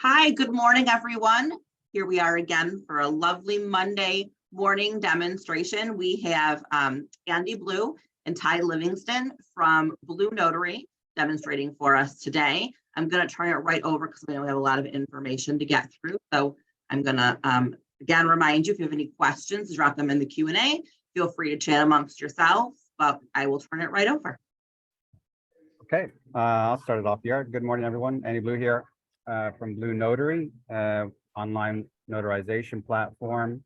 Hi, good morning, everyone. Here we are again for a lovely Monday morning demonstration. We have Andy Blue and Ty Livingston from BlueNotary demonstrating for us today. I'm going to turn it right over because we know we have a lot of information to get through. So I'm going to again remind you, if you have any questions, drop them in the Q&A. Feel free to chat amongst yourselves, but I will turn it right over. Okay, I'll start it off here. Good morning, everyone. Andy Blue here from BlueNotary, online notarization platform.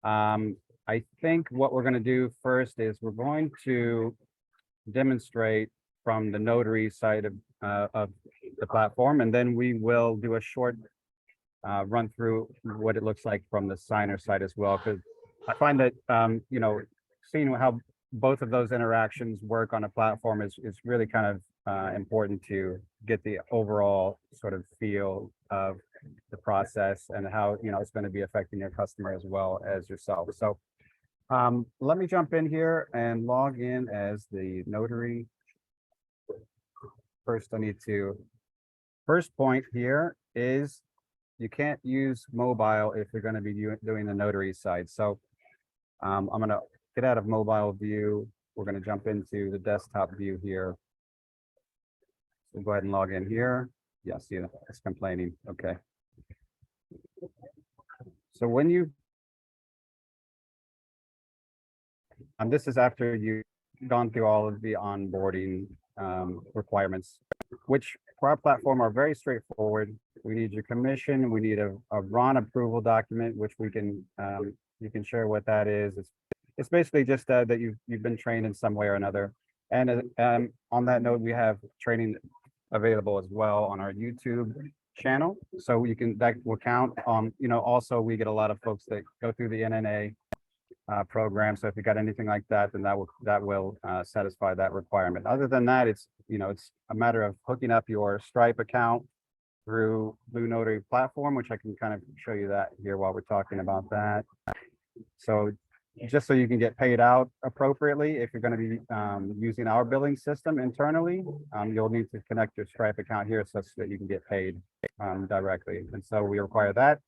I think what we're going to do first is we're going to demonstrate from the notary side of the platform, and then we will do a short run through what it looks like from the signer side as well, because I find that seeing how both of those interactions work on a platform is really kind of important to get the overall sort of feel of the process and how it's going to be affecting your customer as well as yourself. So let me jump in here and log in as the notary. First point here is you can't use mobile if you're going to be doing the notary side. So I'm going to get out of mobile view. We're going to jump into the desktop view here. So go ahead and log in here. Yes, yeah, it's complaining. Okay. So when you, this is after you've gone through all of the onboarding requirements, which for our platform are very straightforward. We need your commission. We need a RON approval document, which we can, you can share what that is. It's basically just that you've been trained in some way or another. And on that note, we have training available as well on our YouTube channel. So you can, that will count on, also we get a lot of folks that go through the NNA program. So if you got anything like that, then that will satisfy that requirement. Other than that, it's a matter of hooking up your Stripe account through BlueNotary platform, which I can kind of show you that here while we're talking about that. So just so you can get paid out appropriately, if you're going to be using our billing system internally, you'll need to connect your Stripe account here such that you can get paid directly. And so we require that.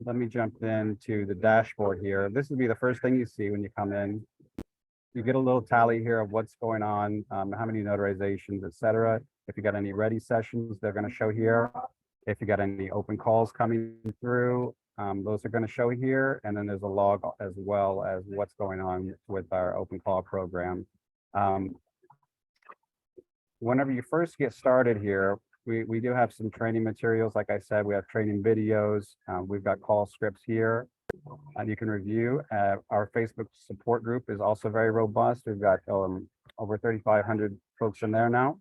Let me jump into the dashboard here. This will be the first thing you see when you come in. You get a little tally here of what's going on, how many notarizations, etc. If you got any ready sessions, they're going to show here. If you got any open calls coming through, those are going to show here. And then there's a log as well as what's going on with our open call program. Whenever you first get started here, we do have some training materials. Like I said, we have training videos. We've got call scripts here you can review. Our Facebook support group is also very robust. We've got over 3,500 folks in there now.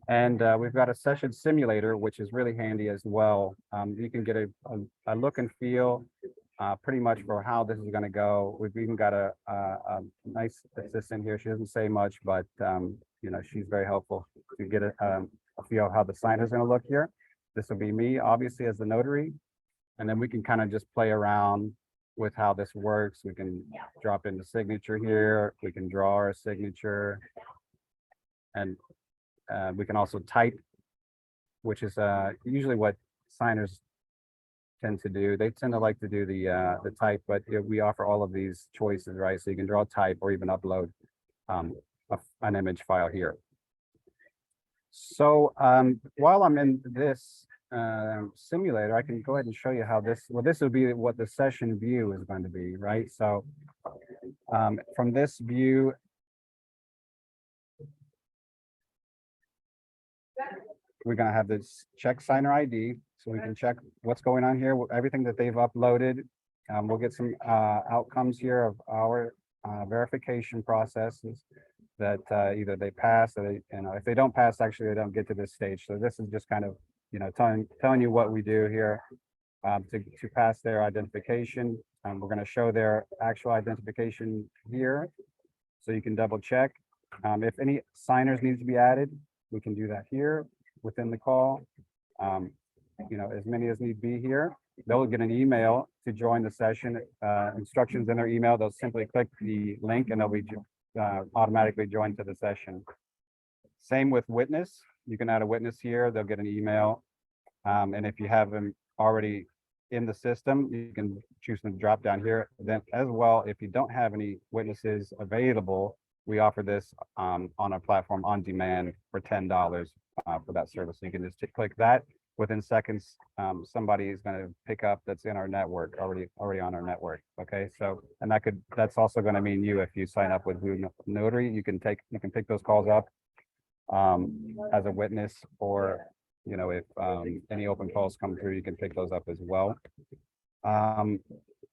And we've got a session simulator, which is really handy as well. You can get a look and feel pretty much for how this is going to go. We've even got a nice assistant here. She doesn't say much, but she's very helpful to get a feel of how the signer is going to look here. This will be me, obviously, as the notary. And then we can kind of just play around with how this works. We can drop in the signature here. We can draw our signature. And we can also type, which is usually what signers tend to do. They tend to like to do the type, but we offer all of these choices, right? So you can draw, type, or even upload an image file here. So while I'm in this simulator, I can go ahead and show you how this will be what the session view is going to be, right? So from this view, we're going to have this check signer ID, so we can check what's going on here, everything that they've uploaded. We'll get some outcomes here of our verification processes that either they pass or they, if they don't pass, actually they don't get to this stage. So this is just kind of telling you what we do here to pass their identification. We're going to show their actual identification here, so you can double check. If any signers need to be added, we can do that here within the call. As many as need be here. They'll get an email to join the session, instructions in their email. They'll simply click the link and they'll be automatically joined to the session. Same with witness. you can add a witness here. They'll get an email. And if you have them already in the system, you can choose to drop down here. Then as well, if you don't have any witnesses available, we offer this on our platform on demand for $10 for that service. So you can just click that. Within seconds, somebody is going to pick up that's in our network, already on our network. Okay, so and that's also going to mean you, if you sign up with Blue Notary, you can pick those calls up as a witness, or if any open calls come through, you can pick those up as well.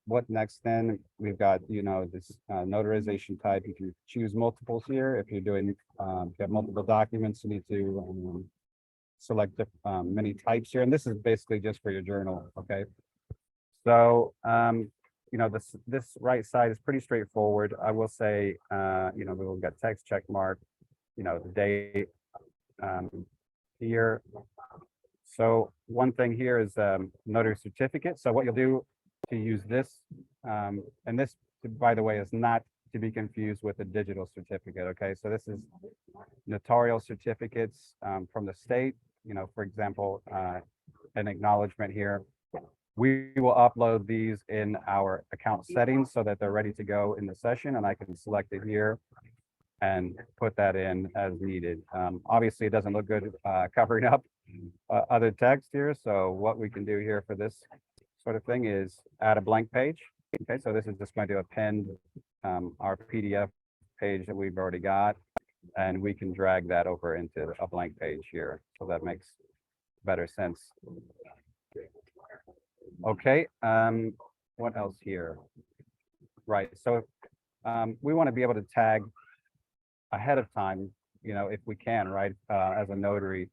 What next then? We've got, this notarization type. You can choose multiples here. If you're doing, if you have multiple documents, you need to select many types here. And this is basically just for your journal, okay? So, this right side is pretty straightforward. I will say, we'll get text check mark, the date here. So one thing here is notary certificate. So what you'll do to use this, and this, by the way, is not to be confused with a digital certificate. Okay, so this is notarial certificates from the state. For example, an acknowledgement here. We will upload these in our account settings so that they're ready to go in the session, and I can select it here and put that in as needed. Obviously, it doesn't look good covering up other text here. So what we can do here for this sort of thing is add a blank page. Okay, so this is just going to append our PDF page that we've already got, and we can drag that over into a blank page here. So that makes better sense. Okay, what else here? Right, so we want to be able to tag ahead of time, if we can, right? As a notary,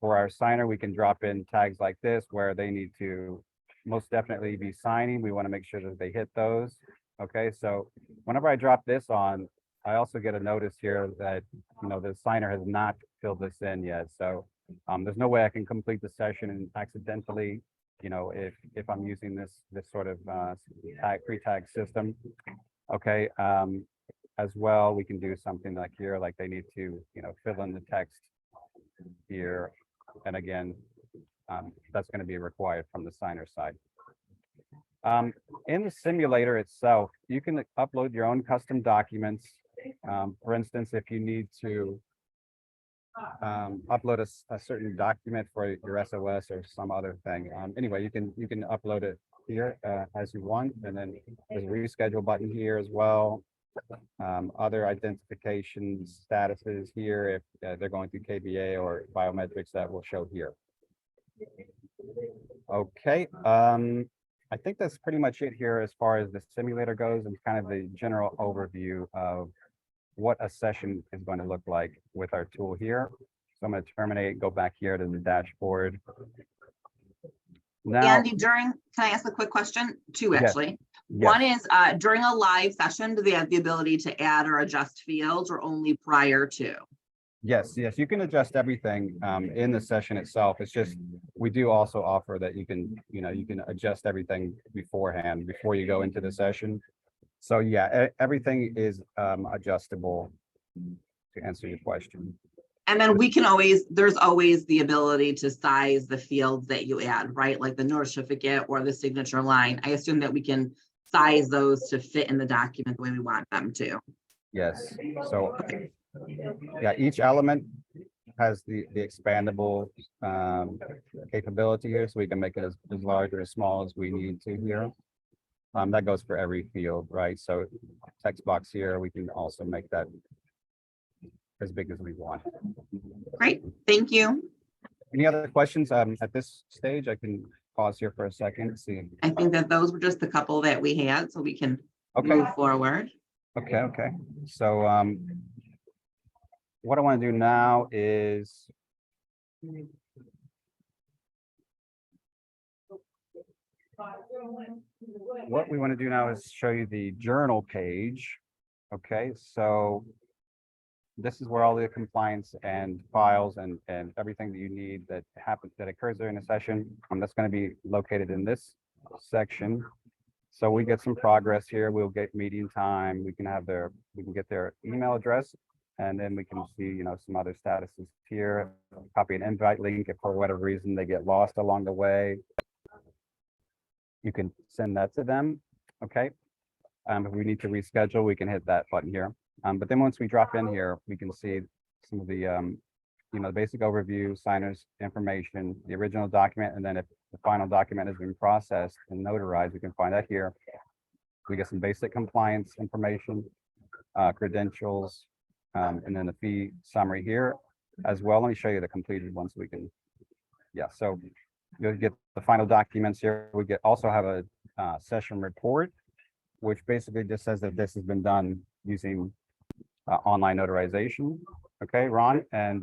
for our signer, we can drop in tags like this where they need to most definitely be signing. We want to make sure that they hit those. Okay, so whenever I drop this on, I also get a notice here that, the signer has not filled this in yet. So there's no way I can complete the session and accidentally, if I'm using this sort of pre-tag system. Okay, as well, we can do something like here, like they need to, fill in the text here. And again, that's going to be required from the signer side. In the simulator itself, you can upload your own custom documents. For instance, if you need to upload a certain document for your SOS or some other thing. Anyway, you can upload it here as you want, and then there's a reschedule button here as well. Other identification statuses here, if they're going through KBA or biometrics, that will show here. Okay, I think that's pretty much it here as far as the simulator goes, and kind of the general overview of what a session is going to look like with our tool here. So I'm going to terminate, go back here to the dashboard. Now, Andy, can I ask a quick question? Two, Yes. actually. yes. One is during a live session, do they have the ability to add or adjust fields, or only prior to? Yes, you can adjust everything in the session itself. It's just, we do also offer that you can adjust everything beforehand, before you go into the session. So yeah, everything is adjustable, to answer your question. And then there's always the ability to size the fields that you add, right? Like the notary certificate or the signature line. I assume that we can size those to fit in the document the way we want them to. Yes, so yeah, each element has the expandable capability here, so we can make it as large or as small as we need to here. That goes for every field, right? So text box here, we can also make that as big as we want. Great, thank you. Any other questions at this stage? I can pause here for a second and see. I think that those were just the couple that we had, so we can Okay, move forward. okay. So what I want to do now is show you the journal page. Okay, so this is where all the compliance and files and everything that you need that occurs during a session, that's going to be located in this section. So we get some progress here. We'll get meeting time. We can get their email address. And then we can see, some other statuses here. Copy an invite link if for whatever reason they get lost along the way. You can send that to them. Okay. If we need to reschedule, we can hit that button here. But then once we drop in here, we can see some of the, the basic overview, signers information, the original document, and then if the final document has been processed and notarized, we can find that here. We get some basic compliance information, credentials, and then the fee summary here as well. Let me show you the completed ones. We can, so you'll get the final documents here. We also have a session report, which basically just says that this has been done using online notarization. Okay, Ron, and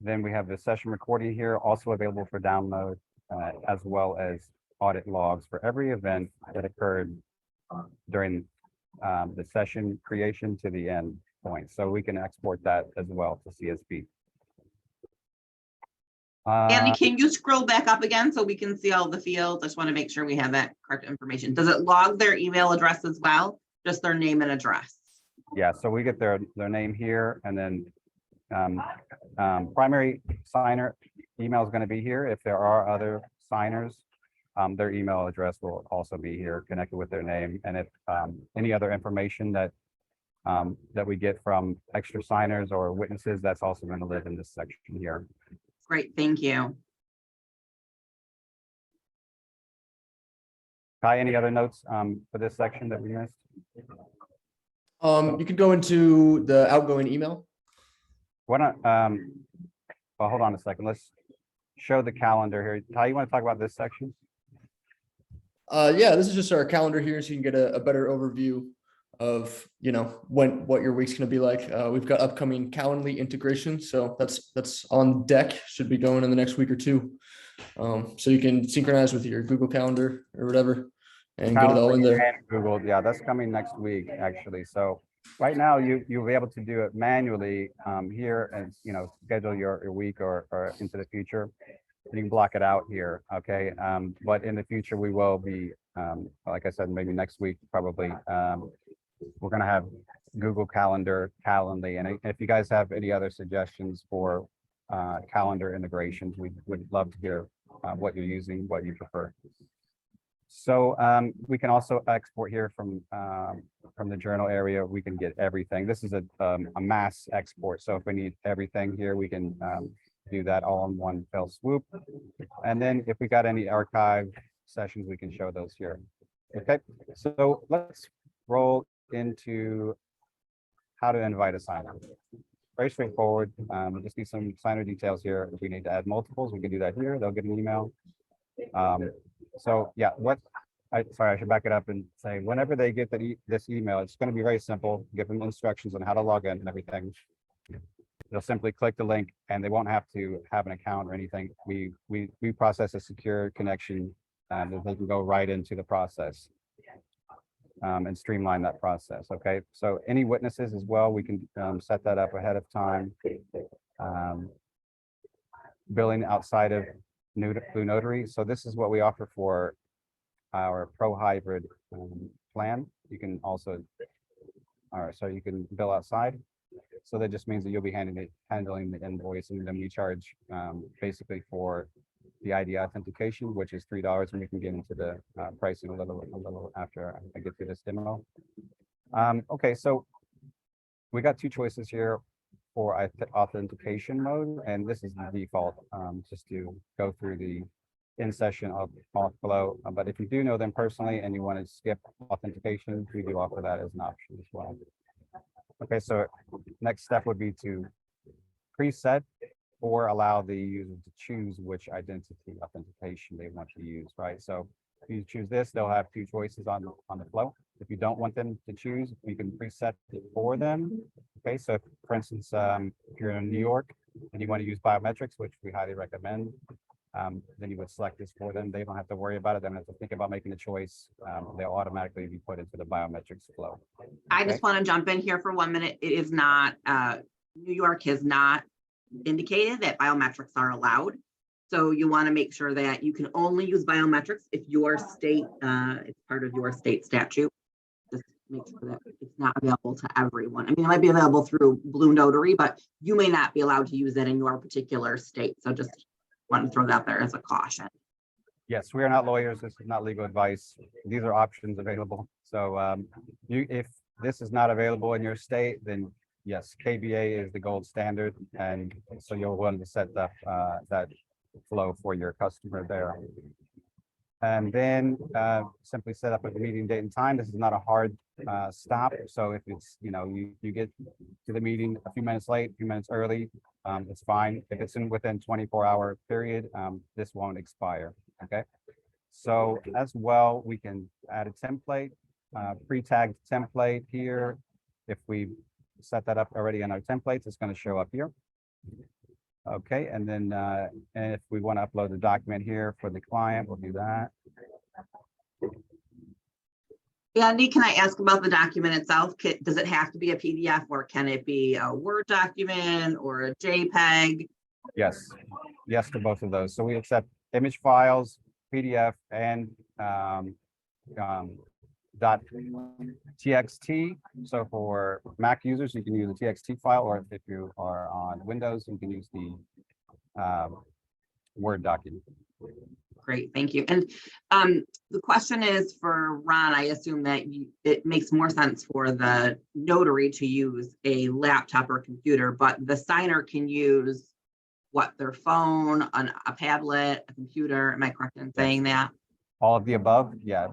then we have the session recording here, also available for download, as well as audit logs for every event that occurred during the session creation to the end point. So we can export that as well to CSV. Andy, can you scroll back up again so we can see all the fields? I just want to make sure we have that correct information. Does it log their email address as well? Just their name and address? Yeah, so we get their name here, and then primary signer email is going to be here. If there are other signers, their email address will also be here connected with their name. And if any other information that we get from extra signers or witnesses, that's also going to live in this section here. Great, thank you. Kai, any other notes for this section that we missed? You could go into the outgoing email. Why not? Well, hold on a second. Let's show the calendar here. Ty, you want to talk about this section? Yeah, this is just our calendar here, so you can get a better overview of what your week's going to be like. We've got upcoming Calendly integration, so that's on deck. Should be going in the next week or two. So you can synchronize with your Google Calendar or whatever, and get it all in there. Google, yeah, that's coming next week actually. So right now you'll be able to do it manually here, and schedule your week or into the future. You can block it out here, okay? But in the future we will be, like I said, maybe next week probably. We're going to have Google Calendar, Calendly, and if you guys have any other suggestions for calendar integrations, we would love to hear what you're using, what you prefer. So we can also export here from the journal area. We can get everything. This is a mass export, so if we need everything here, we can do that all in one fell swoop. And then if we got any archive sessions, we can show those here. Okay, so let's roll into how to invite a signer. Very straightforward. We just need some signer details here. If we need to add multiples, we can do that here. They'll get an email. So yeah, sorry, I should back it up and say whenever they get this email, it's going to be very simple. Give them instructions on how to log in and everything. They'll simply click the link and they won't have to have an account or anything. We process a secure connection and they can go right into the process. And streamline that process. Okay, so any witnesses as well, we can set that up ahead of time. Billing outside of BlueNotary. So this is what we offer for our pro hybrid plan. You can also, so you can bill outside. So that just means that you'll be handling the invoice, and then we charge basically for the ID authentication, which is $3, and we can get into the pricing a little after I get through this demo. Okay, so we got two choices here for authentication mode, and this is the default, just to go through the in-session auth flow. But if you do know them personally and you want to skip authentication, we do offer that as an option as well. Okay, so next step would be to preset or allow the user to choose which identity authentication they want to use, right? So if you choose this, they'll have two choices on the flow. If you don't want them to choose, you can preset it for them. Okay, so if, for instance, if you're in New York and you want to use biometrics, which we highly recommend, then you would select this for them. They don't have to worry about it. They don't have to think about making a choice. They'll automatically be put into the biometrics flow. Okay? I just want to jump in here for 1 minute. It is not, New York has not indicated that biometrics are allowed. So you want to make sure that you can only use biometrics if your state, it's part of your state statute. Just make sure that it's not available to everyone. I mean, it might be available through Blue Notary, but you may not be allowed to use it in your particular state. So just want to throw that there as a caution. Yes, we are not lawyers. This is not legal advice. These are options available. So if this is not available in your state, then yes, KBA is the gold standard. And so you'll want to set that flow for your customer there. And then simply set up a meeting date and time. This is not a hard stop. So if it's, you get to the meeting a few minutes late, a few minutes early, it's fine. If it's within 24-hour period, this won't expire. Okay. So as well, we can add a template, pre-tagged template here. If we set that up already in our templates, it's going to show up here. Okay, and then and if we want to upload the document here for the client, we'll do that. Andy, can I ask about the document itself? Does it have to be a PDF or can it be a Word document or a JPEG? Yes, yes to both of those. So we accept image files, PDF, and .txt. So for Mac users, you can use a TXT file, or if you are on Windows, you can use the Word document. Great, thank you. And the question is for Ron. I assume that it makes more sense for the notary to use a laptop or computer, but the signer can use what, their phone, a tablet, a computer. Am I correct in saying that? All of the above. Yeah,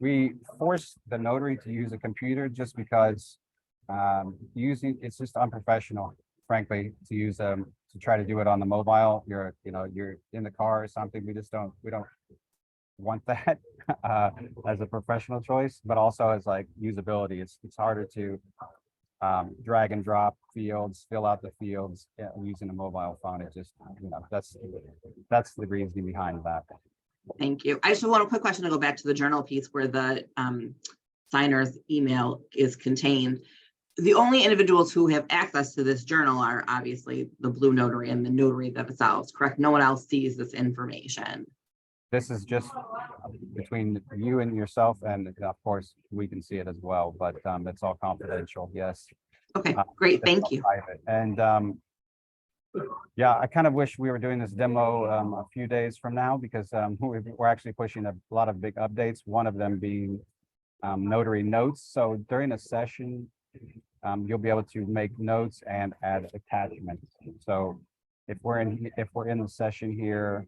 we force the notary to use a computer just because it's just unprofessional, frankly, to use to try to do it on the mobile. You're in the car or something. We don't want that as a professional choice, but also as like usability. It's harder to drag and drop fields, fill out the fields using a mobile phone. It just, that's the reason behind that. Thank you. I just want a quick question to go back to the journal piece where the signer's email is contained. The only individuals who have access to this journal are obviously the Blue Notary and the notary themselves, correct? No one else sees this information. This is just between you and yourself, and of course we can see it as well, but it's all confidential. Yes. Okay, great. Thank you. Private. And yeah, I kind of wish we were doing this demo a few days from now, because we're actually pushing a lot of big updates, one of them being notary notes. So during a session, you'll be able to make notes and add attachments. So if we're in the session here,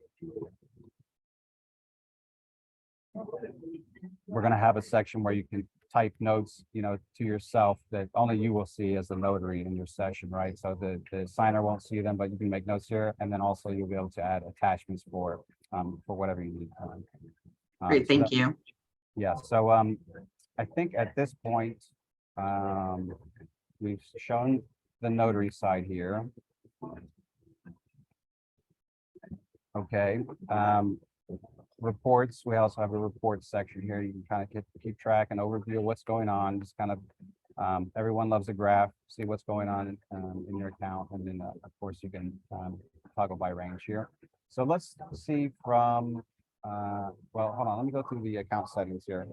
we're going to have a section where you can type notes, to yourself that only you will see as the notary in your session, right? So the signer won't see them, but you can make notes here, and then also you'll be able to add attachments for whatever you need. Great, thank you. Yeah. So I think at this point we've shown the notary side here. Okay. Reports, we also have a report section here. You can kind of keep track and overview of what's going on. Just kind of everyone loves a graph, see what's going on in your account, and then of course you can toggle by range here. So let's see from well, hold on, let me go through the account settings here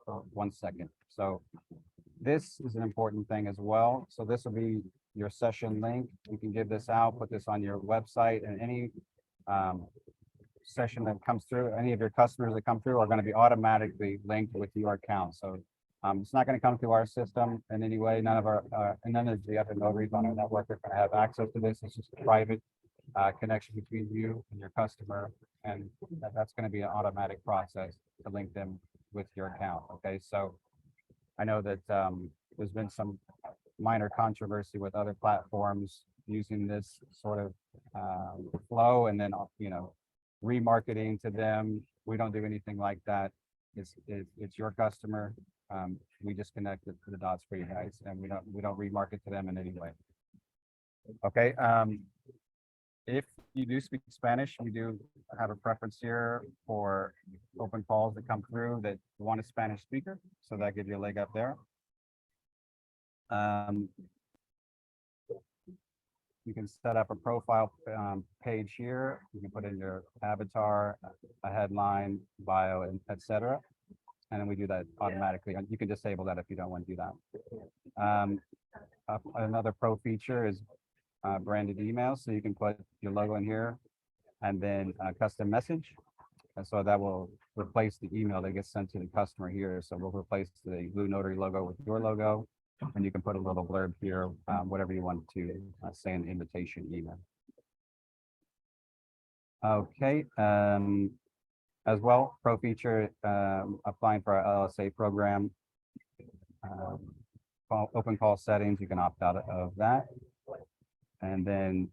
for 1 second. So this is an important thing as well. So this will be your session link. You can give this out, put this on your website, and any session that comes through, any of your customers that come through are going to be automatically linked with your account. So it's not going to come through our system in any way. None of the other notaries on our network are going to have access to this. It's just a private connection between you and your customer, and that's going to be an automatic process to link them with your account. Okay, so I know that there's been some minor controversy with other platforms using this sort of flow, and then remarketing to them. We don't do anything like that. It's your customer. We just connect the dots for you guys, and we don't remarket to them in any way. Okay. If you do speak Spanish, we do have a preference here for open calls that come through that want a Spanish speaker, so that gives you a leg up there. You can set up a profile page here. You can put in your avatar, a headline, bio, and etc. and then we do that automatically. And you can disable that if you don't want to do that. Another pro feature is branded email. So you can put your logo in here and then a custom message. And so that will replace the email that gets sent to the customer here. So we'll replace the Blue Notary logo with your logo. And you can put a little blurb here, whatever you want to say in the invitation email. Okay. As well, pro feature, applying for our LSA program. Open call settings, you can opt out of that. And then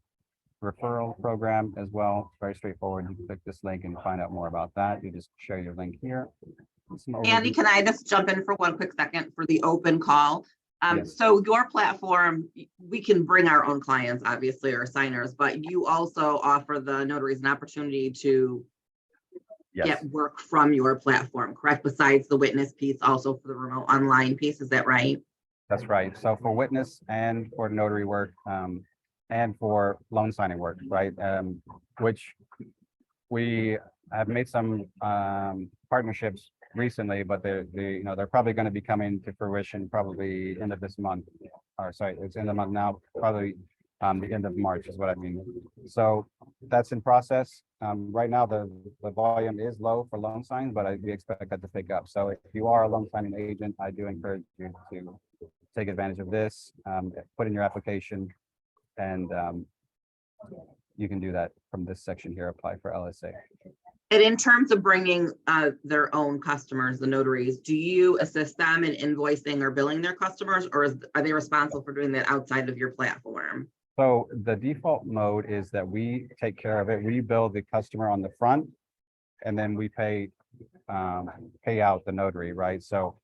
referral program as well, very straightforward. You can click this link and find out more about that. You just share your link here. Andy, can I just jump in for one quick second for the open call? Yes. So your platform, we can bring our own clients, obviously, or signers, but you also offer the notaries an opportunity to Yes, get work from your platform, correct? Besides the witness piece, also for the remote online piece, is that right? that's right. So for witness and for notary work, and for loan signing work, right? Which we have made some partnerships recently, but they're probably going to be coming to fruition probably end of this month. Or sorry, it's end of the month now, probably the end of March is what I mean. So that's in process. Right now, the volume is low for loan signs, but we expect that to pick up. So if you are a loan signing agent, I do encourage you to take advantage of this, put in your application, and you can do that from this section here, apply for LSA. And in terms of bringing their own customers, the notaries, do you assist them in invoicing or billing their customers, or are they responsible for doing that outside of your platform? So the default mode is that we take care of it. We bill the customer on the front, and then we pay out the notary, right? So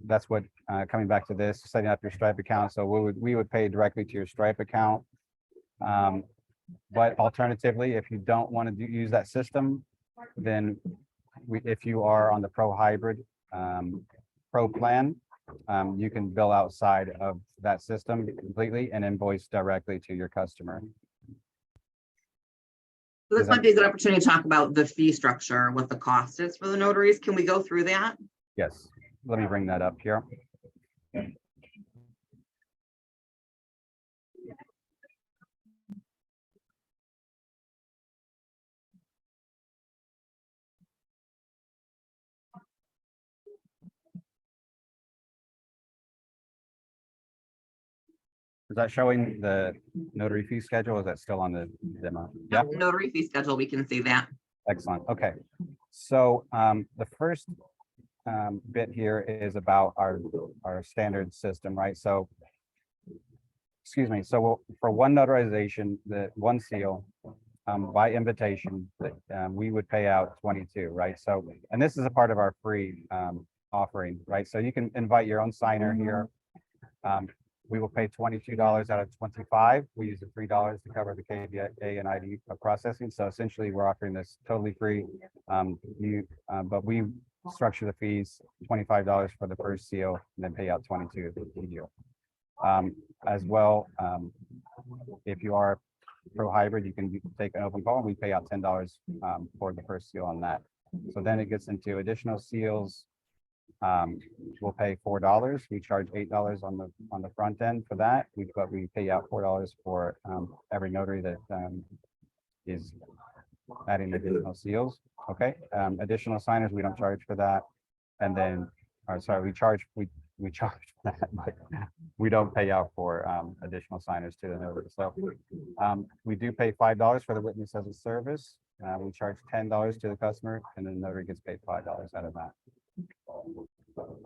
that's what coming back to this, setting up your Stripe account. So we would pay directly to your Stripe account. But alternatively, if you don't want to use that system, then if you are on the Pro Hybrid Pro plan, you can bill outside of that system completely and invoice directly to your customer. So this might be a good opportunity to talk about the fee structure, what the cost is for the notaries. Can we go through that? Yes, let me bring that up here. Is that showing the notary fee schedule? Is that still on the demo? Yeah, Notary fee schedule, we can see that. excellent. Okay. So the first bit here is about our standard system, right? So, excuse me. So for one notarization, the one seal by invitation, we would pay out 22, right? So, and this is a part of our free offering, right? So you can invite your own signer here. We will pay $22 out of 25. We use the $3 to cover the KVA and ID processing. So essentially, we're offering this totally free. But we structure the fees $25 for the first seal, and then pay out 22 for the deal. As well, if you are Pro Hybrid, you can take an open call, and we pay out $10 for the first seal on that. So then it gets into additional seals. We'll pay $4. We charge $8 on the front end for that. But we pay out $4 for every notary that is adding additional seals. Okay. Additional signers, we don't charge for that. And then, sorry, we charge for that, but we don't pay out for additional signers to the notary. So we do pay $5 for the witness as a service. We charge $10 to the customer, and then the notary gets paid $5 out of that.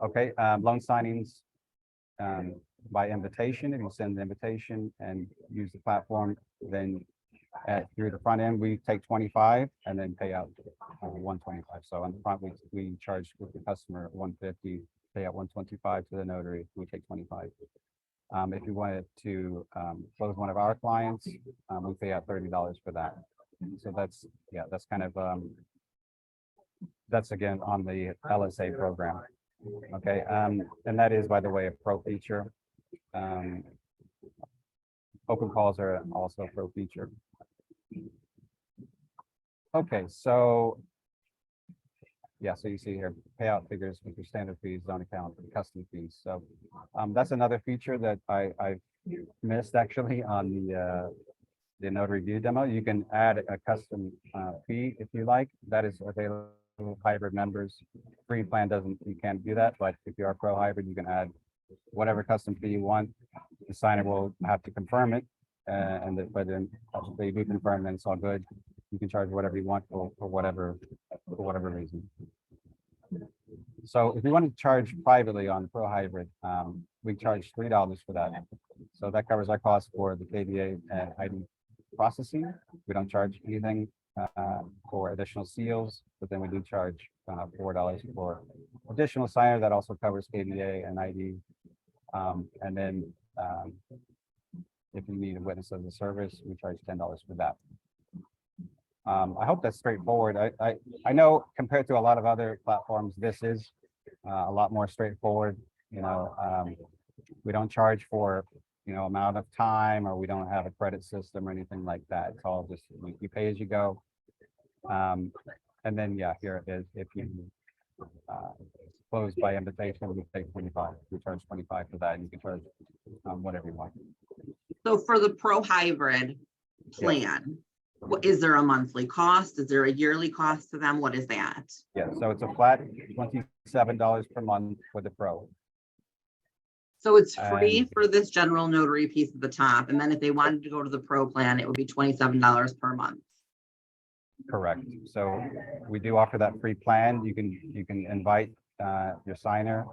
Okay, loan signings by invitation. If you send the invitation and use the platform, then through the front end, we take 25 and then pay out 125. So on the front, we charge with the customer 150, pay out 125 to the notary. We take 25. If you wanted to close one of our clients, we pay out $30 for that. So that's kind of that's again on the LSA program. Okay, and that is, by the way, a pro feature. Open calls are also a pro feature. Okay, so Yeah, so you see here, payout figures with your standard fees, zone account, and custom fees. So that's another feature that I've missed actually on the notary view demo. You can add a custom fee if you like. That is available to hybrid members. Free plan doesn't, you can't do that, but if you are pro hybrid, you can add whatever custom fee you want. The signer will have to confirm it, but then they do confirm, then it's all good. You can charge whatever you want for whatever reason. So if you want to charge privately on Pro Hybrid, we charge $3 for that. So that covers our cost for the KVA and ID processing. We don't charge anything for additional seals, but then we do charge $4 for additional signer. That also covers KVA and ID. And then if you need a witness of the service, we charge $10 for that. I hope that's straightforward. I know compared to a lot of other platforms, this is a lot more straightforward. You know, we don't charge for, you know, amount of time, or we don't have a credit system or anything like that. It's all just you pay as you go. And then, yeah, here it is. If you close by invitation, we take 25. We charge 25 for that, and you can charge whatever you want. So for the Pro Hybrid plan, is there a monthly cost? Is there a yearly cost to them? What is that? Yeah, so it's a flat $27 per month for the Pro. So it's free for this general notary piece at the top. And then if they wanted to go to the Pro plan, it would be $27 per month. Correct. So we do offer that free plan. You can invite your signer.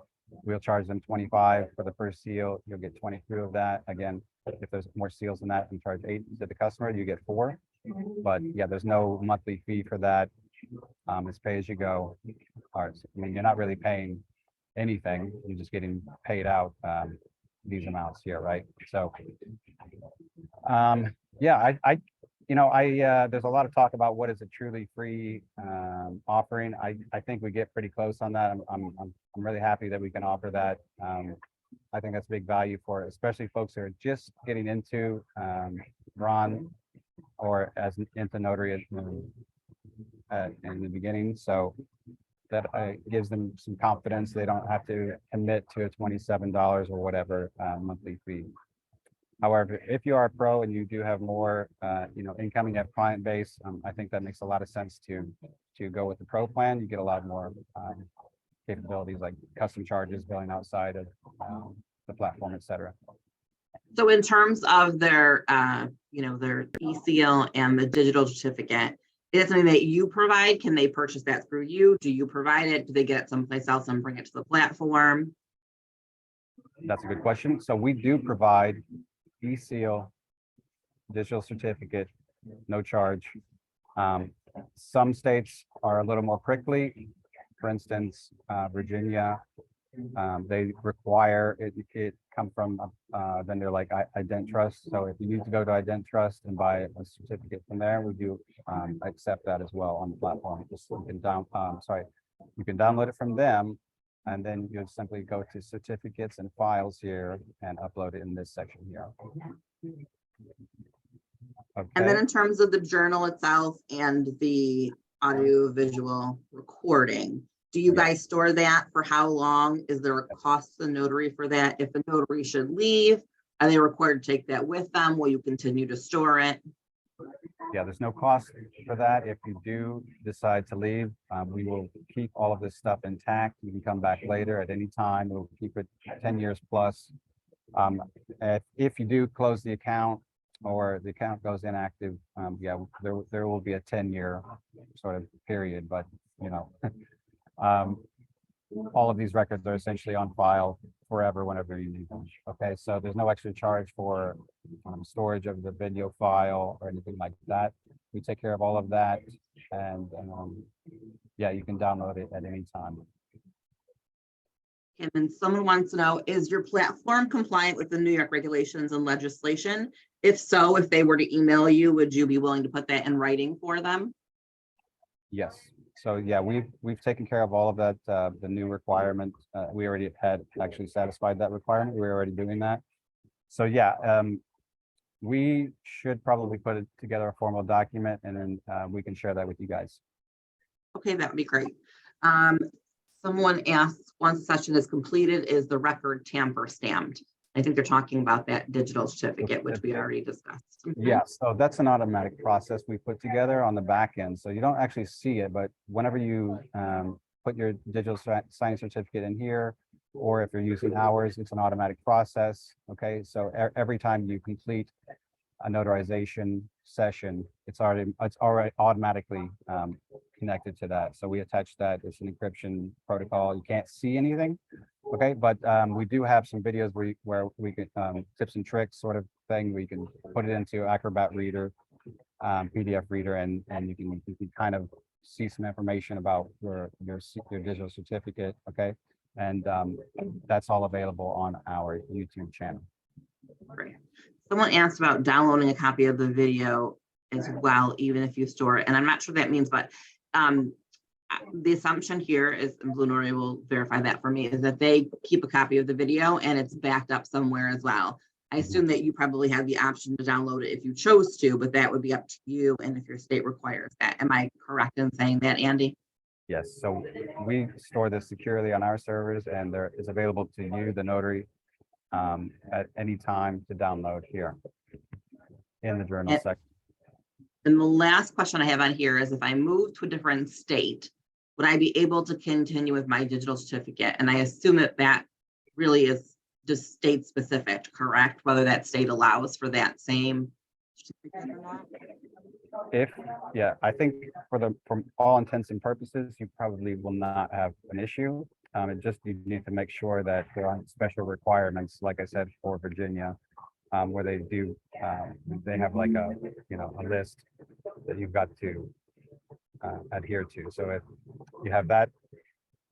We'll charge them 25 for the first seal. You'll get 22 of that. Again, if there's more seals than that, we charge 8 to the customer. You get 4. But yeah, there's no monthly fee for that. It's pay as you go. I mean, you're not really paying anything. You're just getting paid out these amounts here, right? So yeah, there's a lot of talk about what is a truly free offering. I think we get pretty close on that. I'm really happy that we can offer that. I think that's big value for especially folks who are just getting into Ron or as into notary in the beginning. So that gives them some confidence. They don't have to commit to a $27 or whatever monthly fee. However, if you are a pro and you do have more, incoming, you have client base, I think that makes a lot of sense to go with the pro plan. You get a lot more capabilities like custom charges, billing outside of the platform, et cetera. So in terms of their, their e-seal and the digital certificate, is it something that you provide? Can they purchase that through you? Do you provide it? Do they get it someplace else and bring it to the platform? That's a good question. So we do provide e-seal, digital certificate, no charge. Some states are a little more prickly. For instance, Virginia, they require it come from a vendor like IdenTrust. So if you need to go to IdenTrust and buy a certificate from there, we do accept that as well on the platform. Just you can you can download it from them, and then you'll simply go to certificates and files here and upload it in this section here. Okay. And then in terms of the journal itself and the audio visual recording, do you guys store that for how long? Is there a cost to the notary for that? If the notary should leave, are they required to take that with them? Will you continue to store it? Yeah, there's no cost for that. If you do decide to leave, we will keep all of this stuff intact. You can come back later at any time. We'll keep it 10 years plus. If you do close the account or the account goes inactive, there will be a 10-year sort of period, but all of these records are essentially on file forever whenever you need them. Okay, so there's no extra charge for storage of the video file or anything like that. We take care of all of that, and you can download it at any time. And then someone wants to know, is your platform compliant with the New York regulations and legislation? If so, if they were to email you, would you be willing to put that in writing for them? Yes. So yeah, we've taken care of all of that. The new requirement, we already had actually satisfied that requirement. We were already doing that. So yeah, we should probably put it together a formal document, and then we can share that with you guys. Okay, that would be great. Um, Someone asked, once session is completed, is the record tamper stamped? I think they're talking about that digital certificate, which we already discussed. Yeah, so that's an automatic process we put together on the back end. So you don't actually see it, but whenever you put your digital signing certificate in here, or if you're using ours, it's an automatic process. Okay, so every time you complete a notarization session, it's already automatically connected to that. So we attach that. It's an encryption protocol. You can't see anything. Okay, but we do have some videos where we can tips and tricks sort of thing. We can put it into Acrobat Reader, PDF Reader, and you can kind of see some information about your digital certificate. Okay, and that's all available on our YouTube channel. Great. Someone asked about downloading a copy of the video as well, even if you store it. And I'm not sure what that means, but the assumption here is, and BlueNotary will verify that for me, is that they keep a copy of the video and it's backed up somewhere as well. I assume that you probably have the option to download it if you chose to, but that would be up to you and if your state requires that. Am I correct in saying that, Andy? Yes, so we store this securely on our servers, and there is available to you, the notary, at any time to download here in the journal section. And the last question I have on here is, if I move to a different state, would I be able to continue with my digital certificate? And I assume that really is just state specific, correct? Whether that state allows for that same certificate or not? Yeah, I think from all intents and purposes, you probably will not have an issue. It just, you need to make sure that there aren't special requirements, like I said, for Virginia, where they have like a list that you've got to adhere to. So if you have that,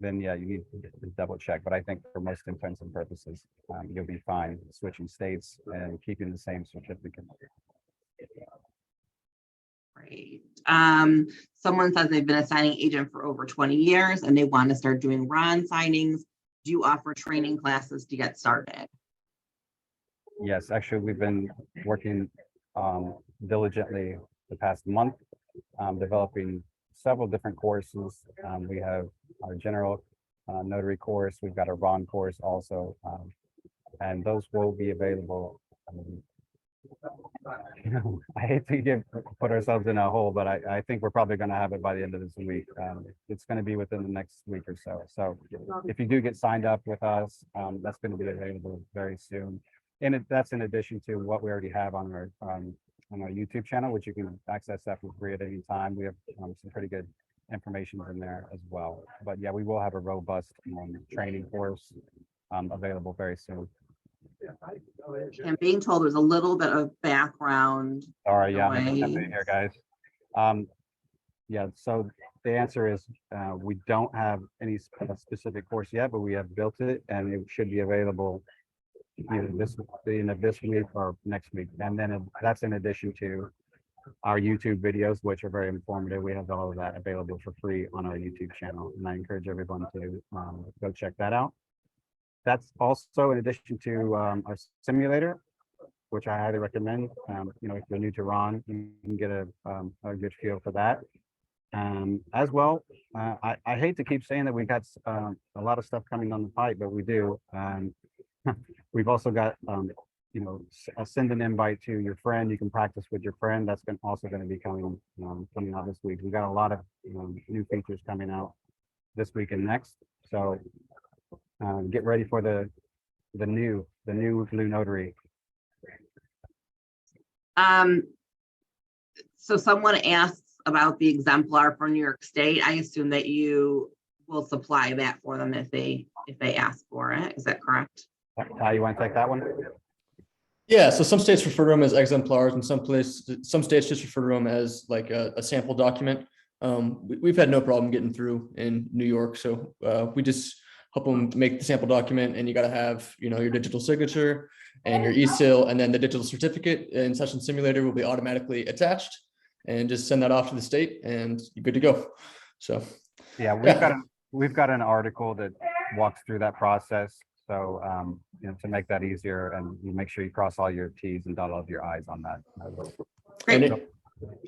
then yeah, you need to double check. But I think for most intents and purposes, you'll be fine switching states and keeping the same certificate. Great. Someone says they've been a signing agent for over 20 years and they want to start doing RON signings. Do you offer training classes to get started? Yes, actually, we've been working diligently the past month, developing several different courses. We have our general notary course. We've got a RON course also, and those will be available. I hate to put ourselves in a hole, but I think we're probably going to have it by the end of this week. It's going to be within the next week or so. So if you do get signed up with us, that's going to be available very soon. And that's in addition to what we already have on our YouTube channel, which you can access that for free at any time. We have some pretty good information in there as well. But yeah, we will have a robust training course available very soon. I'm being told there's a little bit of background. All right, yeah, I'm noise. here, guys. Yeah, so the answer is we don't have any specific course yet, but we have built it, and it should be available either this week or next week. And then that's in addition to our YouTube videos, which are very informative. We have all of that available for free on our YouTube channel, and I encourage everyone to go check that out. That's also in addition to our simulator, which I highly recommend. If you're new to RON, you can get a good feel for that. As well, I hate to keep saying that we've got a lot of stuff coming on the pipe, but we do. We've also got, send an invite to your friend. You can practice with your friend. That's also going to be coming out this week. We've got a lot of new features coming out this week and next. So get ready for the new BlueNotary. So someone asks about the exemplar for New York State. I assume that you will supply that for them if they ask for it. Is that correct? Ty, you want to take that one? Yeah, so some states refer to them as exemplars, and some states just refer to them as like a sample document. We've had no problem getting through in New York, so we just help them make the sample document, and you got to have your digital signature and your e-seal, and then the digital certificate in Session Simulator will be automatically attached, and just send that off to the state, and you're good to go. So yeah, we've got an article that walks through that process. So to make that easier, and you make sure you cross all your T's and dot all of your I's on that. Great.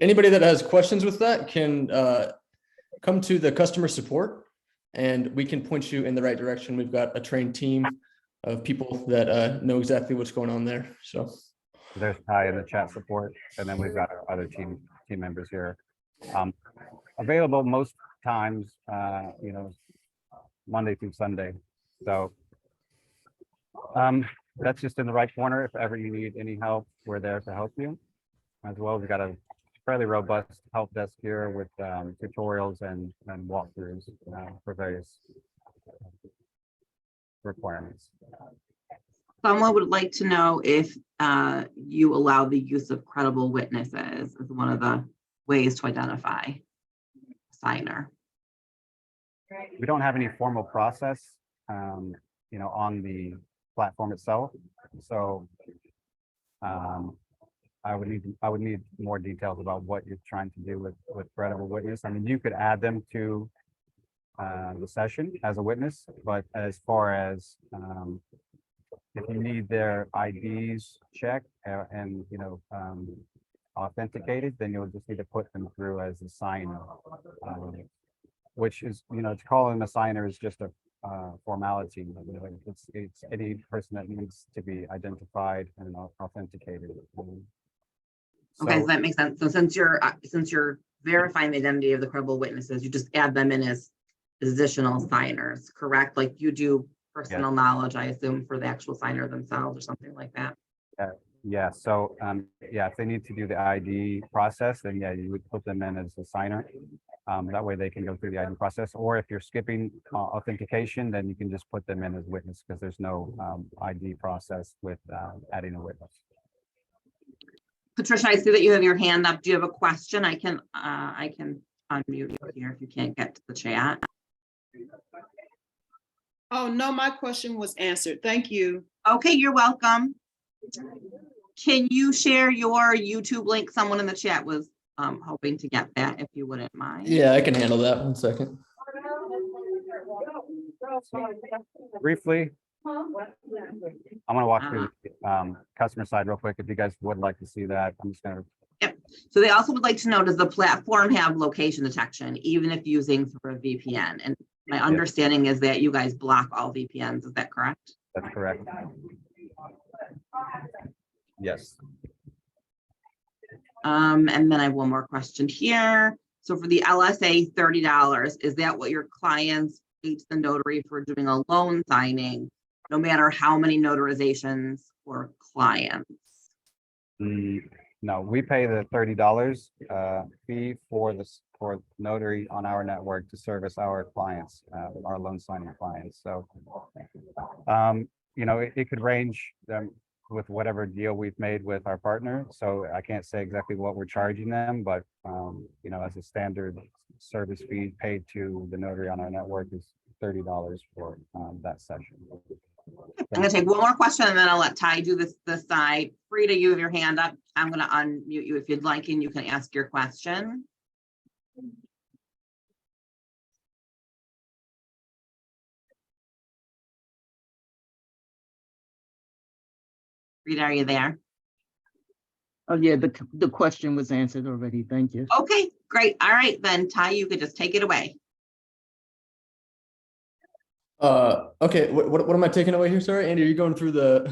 Anybody that has questions with that can come to the customer support and we can point you in the right direction. We've got a trained team of people that know exactly what's going on there. So There's Ty in the chat support, and then we've got our other team members here. Available most times, Monday through Sunday. So that's just in the right corner. If ever you need any help, we're there to help you. As well, we've got a fairly robust help desk here with tutorials and walkthroughs for various requirements. Someone would like to know if you allow the use of credible witnesses as one of the ways to identify a signer. We don't have any formal process, on the platform itself. So I would need more details about what you're trying to do with credible witness. I mean, you could add them to the session as a witness, but as far as if you need their IDs checked and authenticated, then you'll just need to put them through as a signer, which is, to call them a signer is just a formality. It's any person that needs to be identified and authenticated. Okay, so that makes sense. So since you're verifying the identity of the credible witnesses, you just add them in as additional signers, correct? Like you do personal knowledge, I assume, for the actual signer themselves or something like that. Yeah. So if they need to do the ID process, then you would put them in as a signer. That way they can go through the ID process. Or if you're skipping authentication, then you can just put them in as witness because there's no ID process with adding a witness. Patricia, I see that you have your hand up. Do you have a question? I can unmute you here if you can't get to the chat. Oh, no, my question was answered. Thank you. Okay, you're welcome. Can you share your YouTube link? Someone in the chat was hoping to get that, if you wouldn't mind. yeah, I can handle that. 1 second. Briefly, I'm going to walk through the customer side real quick. If you guys would like to see that, I'm just going to. Yep. So they also would like to know, does the platform have location detection, even if using through a VPN? And my understanding is that you guys block all VPNs. Is that correct? That's correct. Yes. And then I have one more question here. So for the LSA, $30, is that what your clients pay to the notary for doing a loan signing, no matter how many notarizations for clients? No, we pay the $30 fee for notary on our network to service our clients, our loan signing clients. So, it could range with whatever deal we've made with our partner. So I can't say exactly what we're charging them, but as a standard service fee paid to the notary on our network is $30 for that session. I'm gonna take one more question and then I'll let Ty do this side. Frida, you have your hand up. I'm gonna unmute you if you'd like, and you can ask your question. Frida, are you there? Oh, yeah, the question was answered already. Thank you. Okay, great. All right, then Ty, you could just take it away. Okay, what am I taking away here? Sorry, Andy, are you going through the?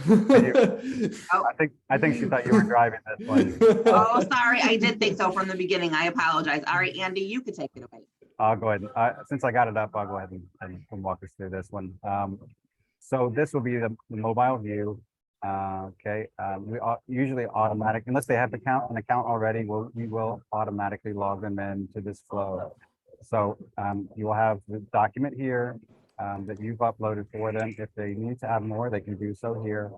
I think she thought you were driving this one. Oh, sorry, I did think so from the beginning. I apologize. All right, Andy, you could take it away. I'll go ahead. Since I got it up, I'll go ahead and walk us through this one. So this will be the mobile view. Okay, we usually automatic, unless they have an account already, we will automatically log them into this flow. So you will have the document here that you've uploaded for them. If they need to have more, they can do so here.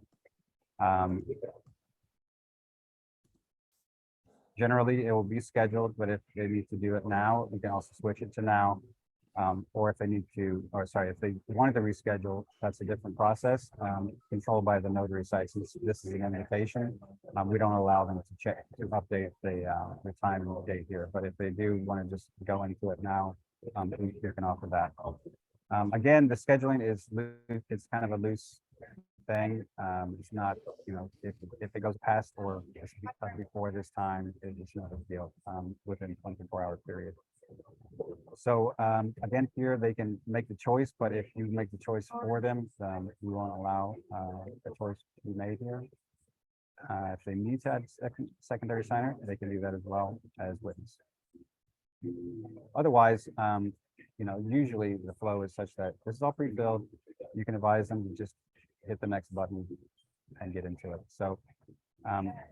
Generally, it will be scheduled, but if they need to do it now, we can also switch it to now. Or if they need to, or sorry, if they wanted to reschedule, that's a different process, controlled by the notary site. Since this is an invitation, we don't allow them to update the time and date here. But if they do want to just go into it now, you can offer that. Again, the scheduling is kind of a loose thing. It's not, if it goes past or before this time, it's not a deal, within 24-hour period. So again, here they can make the choice, but if you make the choice for them, we won't allow the choice to be made here. If they need to add secondary signer, they can do that as well as witness. Otherwise, usually the flow is such that this is all pre-filled. You can advise them to just hit the next button and get into it. So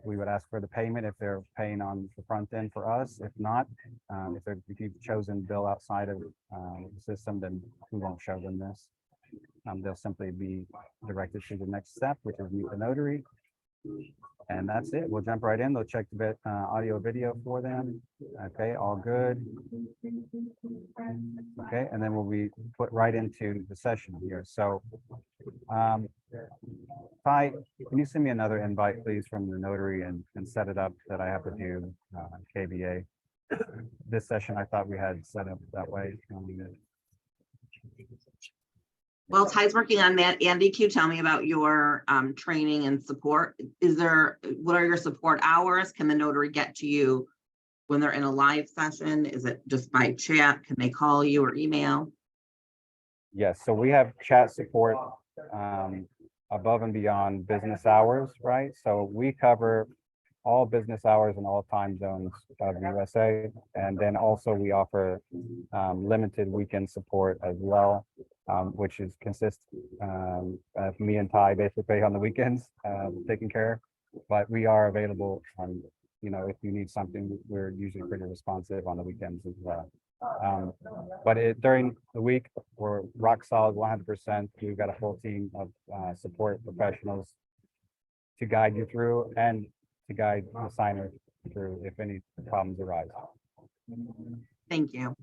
we would ask for the payment if they're paying on the front end for us. If not, if you've chosen bill outside of the system, then we won't show them this. They'll simply be directed to the next step, which is meet the notary. And that's it. We'll jump right in. They'll check the audio video for them. Okay, all good. Okay, and then we'll be put right into the session here. So, Ty, can you send me another invite, please, from the notary and set it up that I have to do KBA? This session, I thought we had set up that way. Well, Ty's working on that. Andy, can you tell me about your training and support? What are your support hours? Can the notary get to you when they're in a live session? Is it just by chat? Can they call you or email? Yes, so we have chat support above and beyond business hours, right? So we cover all business hours and all time zones of the USA. And then also we offer limited weekend support as well, which consists of me and Ty basically on the weekends taking care. But we are available on, if you need something, we're usually pretty responsive on the weekends as well. But during the week, we're rock solid 100%. We've got a full team of support professionals to guide you through and to guide the signer through if any problems arise. Thank you.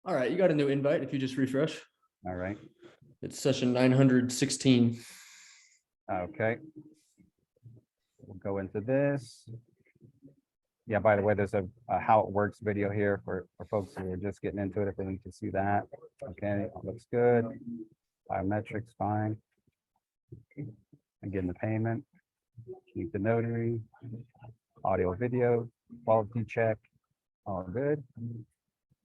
All right, you got a new invite if you just refresh. All right. It's session 916. Okay. We'll go into this. Yeah, by the way, there's a how it works video here for folks who are just getting into it if they need to see that. Okay, looks good. Biometrics, fine. Again, the payment. Meet the notary. Audio, video, quality check. All good.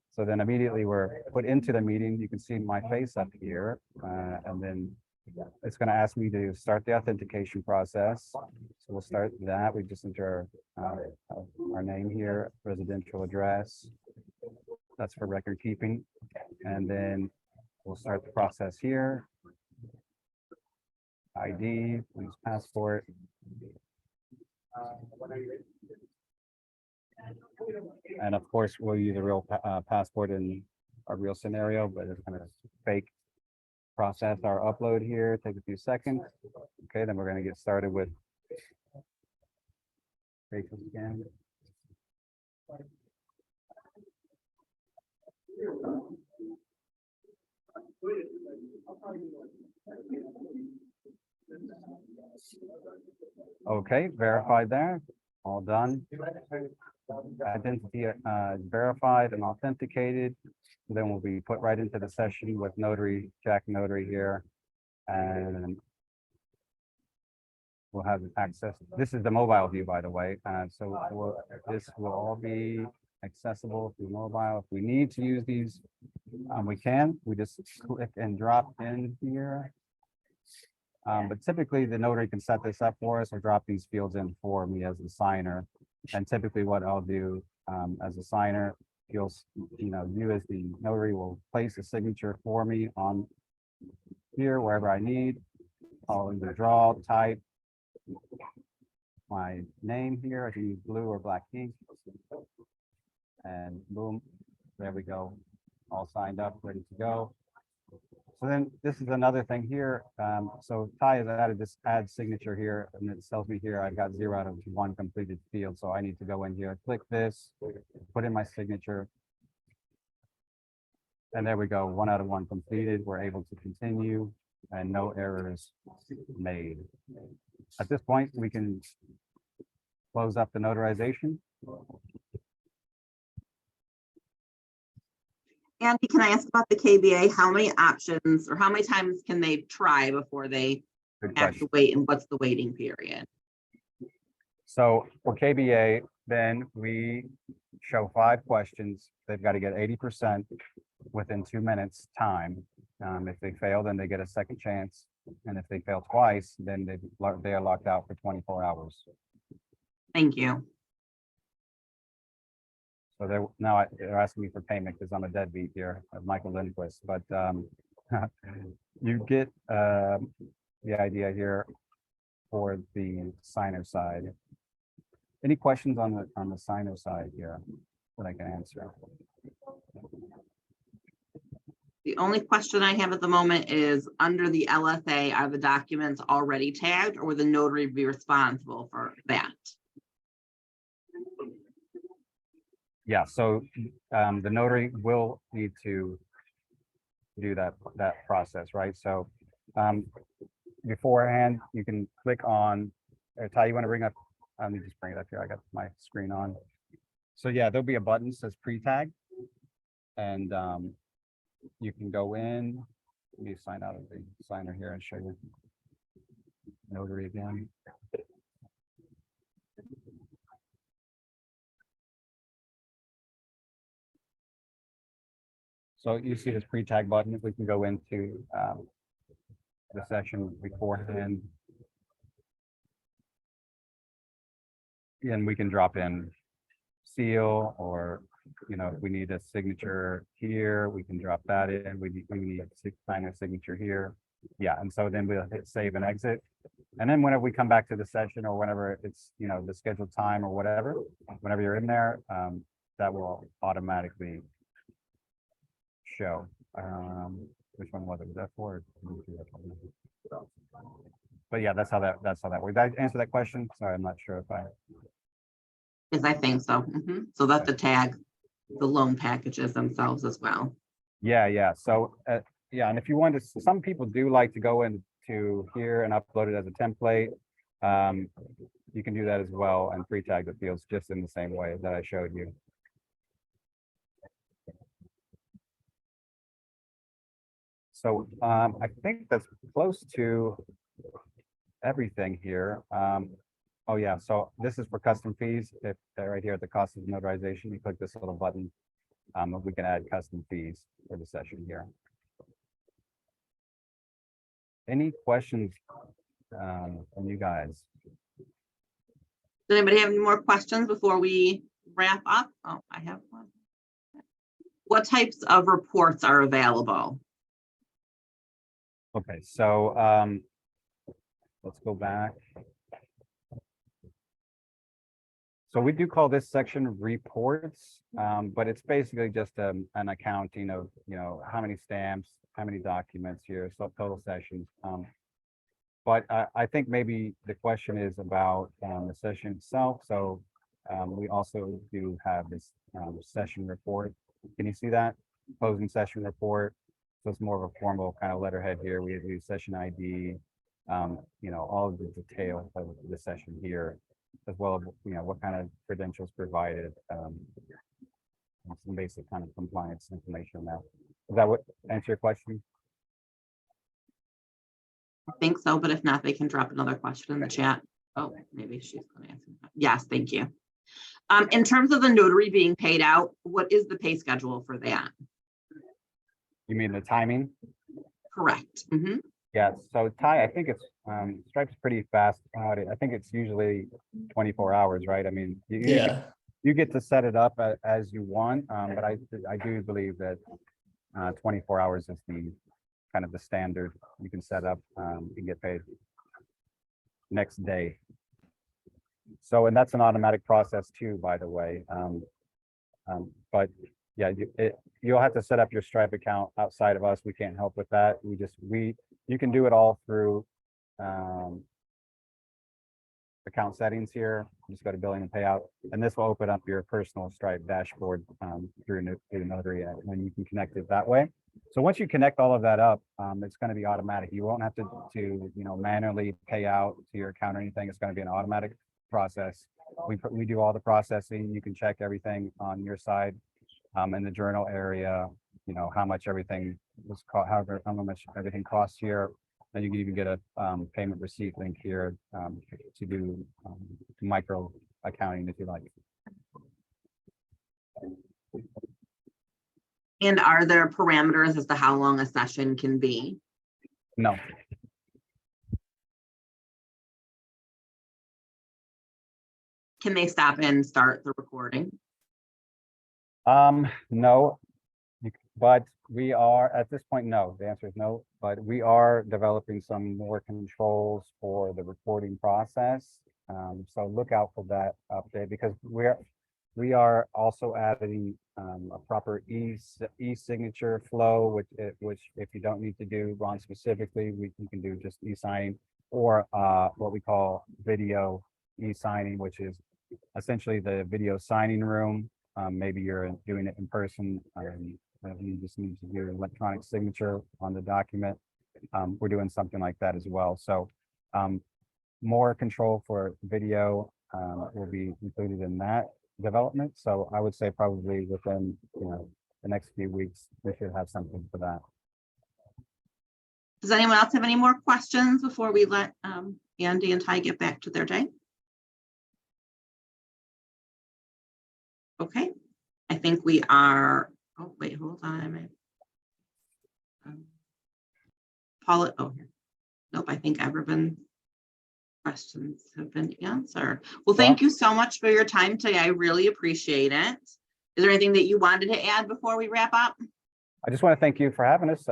So then immediately we're put into the meeting. You can see my face up here, and then it's going to ask me to start the authentication process. So we'll start that. We just enter our name here, residential address. That's for record keeping. And then we'll start the process here. ID, please passport. And of course, we'll use a real passport in a real scenario, but it's going to fake process our upload here. Take a few seconds. Okay, then we're going to get started with facial scan. Okay, verified there. All done. Identity verified and authenticated. Then we'll be put right into the session with notary, Jack Notary here. And we'll have access. This is the mobile view, by the way. So this will all be accessible through mobile. If we need to use these, we can. We just click and drop in here. But typically the notary can set this up for us or drop these fields in for me as a signer. And typically what I'll do as a signer, you as the notary will place a signature for me on here, wherever I need. I'll either draw, type my name here. I can use blue or black ink. And boom, there we go. All signed up, ready to go. So then this is another thing here. So Ty has added this add signature here, and it tells me here I've got 0 out of 1 completed field. So I need to go in here, click this, put in my signature. And there we go, 1 out of 1 completed. We're able to continue and no errors made. At this point, we can close up the notarization. Andy, can I ask about the KBA? How many options or how many times can they try before they Good have question. to wait, and what's the waiting period? So for KBA, then we show 5 questions. They've got to get 80% within 2 minutes time. If they fail, then they get a second chance. And if they fail twice, then they are locked out for 24 hours. Thank you. So they're asking me for payment because I'm a deadbeat here, Michael Lindquist, but you get the idea here for the signer side. Any questions on the signer side here that I can answer? The only question I have at the moment is, under the LSA, are the documents already tagged, or will the notary be responsible for that? Yeah, so the notary will need to do that process, right? So beforehand, you can click on, Ty, you want to bring up, let me just bring it up here. I got my screen on. So yeah, there'll be a button that says pre-tag, and you can go in. Let me sign out of the signer here and show you notary again. So you see this pre-tag button. We can go into the session beforehand. And we can drop in seal, or, you know, if we need a signature here, we can drop that in. We need a signer signature here. Yeah, and so then we'll hit save and exit. And then whenever we come back to the session, or whenever it's, you know, the scheduled time or whatever, whenever you're in there, that will automatically show. Which one was it? Was that for? But yeah, that's how that works. Did I answer that question? Sorry, I'm not sure if I. Yes, I think so. So that's the tag, the loan packages themselves as well. Yeah. So, yeah, and if you want to, some people do like to go into here and upload it as a template. You can do that as well and pre-tag the fields just in the same way that I showed you. So I think that's close to everything here. Oh yeah, so this is for custom fees. If right here at the cost of notarization, you click this little button, we can add custom fees for the session here. Any questions from you guys? Does anybody have any more questions before we wrap up? Oh, I have one. What types of reports are available? Okay, so let's go back. So we do call this section reports, but it's basically just an accounting of, you know, how many stamps, how many documents here, so total sessions. But I think maybe the question is about the session itself. So we also do have this session report. Can you see that? Closing session report. So it's more of a formal kind of letterhead here. We do session ID, you know, all of the detail of the session here, as well as, you know, what kind of credentials provided, some basic kind of compliance information now. Is that what answer your question? I think so, but if not, they can drop another question in the chat. Oh, maybe she's going to answer that. Yes, thank you. In terms of the notary being paid out, what is the pay schedule for that? You mean the timing? Correct. Yeah, so Ty, I think it's Stripe's pretty fast about it. I think it's usually 24 hours, right? I mean, you get to set it up as you want, but I do believe that 24 hours is the kind of the standard. You can set up, you can get paid next day. So, and that's an automatic process too, by the way. But yeah, you'll have to set up your Stripe account outside of us. We can't help with that. You can do it all through account settings here. Just go to billing and payout, and this will open up your personal Stripe dashboard through Notary, and you can connect it that way. So once you connect all of that up, it's going to be automatic. You won't have to you know, manually pay out to your account or anything. It's going to be an automatic process. We do all the processing. You can check everything on your side in the journal area, you know, how much everything was how much everything costs here. Then you can even get a payment receipt link here to do micro accounting if you like. And are there parameters as to how long a session can be? No, Can they stop and start the recording? no, but we are at this point, no, the answer is no, but we are developing some more controls for the recording process. So look out for that update because we are also adding a proper e-signature flow, which if you don't need to do Ron specifically, you can do just e-signing or what we call video e-signing, which is essentially the video signing room. Maybe you're doing it in person. You just need to do electronic signature on the document. We're doing something like that as well. So more control for video will be included in that development. So I would say probably within the next few weeks, we should have something for that. Does anyone else have any more questions before we let Andy and Ty get back to their day? Okay, I think we are, oh, wait, hold on. Paula, oh, here. Nope, I think everyone's questions have been answered. Well, thank you so much for your time today. I really appreciate it. Is there anything that you wanted to add before we wrap up? I just want to thank you for having us.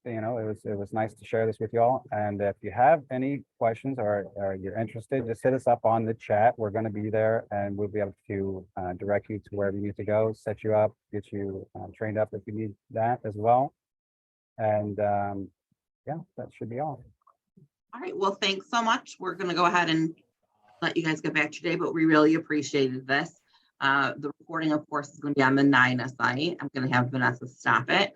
It was nice to share this with y'all. And if you have any questions or you're interested, just hit us up on the chat. We're going to be there and we'll be able to direct you to wherever you need to go, set you up, get you trained up if you need that as well. And yeah, that should be all. All right, well, thanks so much. We're going to go ahead and let you guys get back today, but we really appreciated this. The recording, of course, is going to be on the NINA site. I'm going to have Vanessa stop it.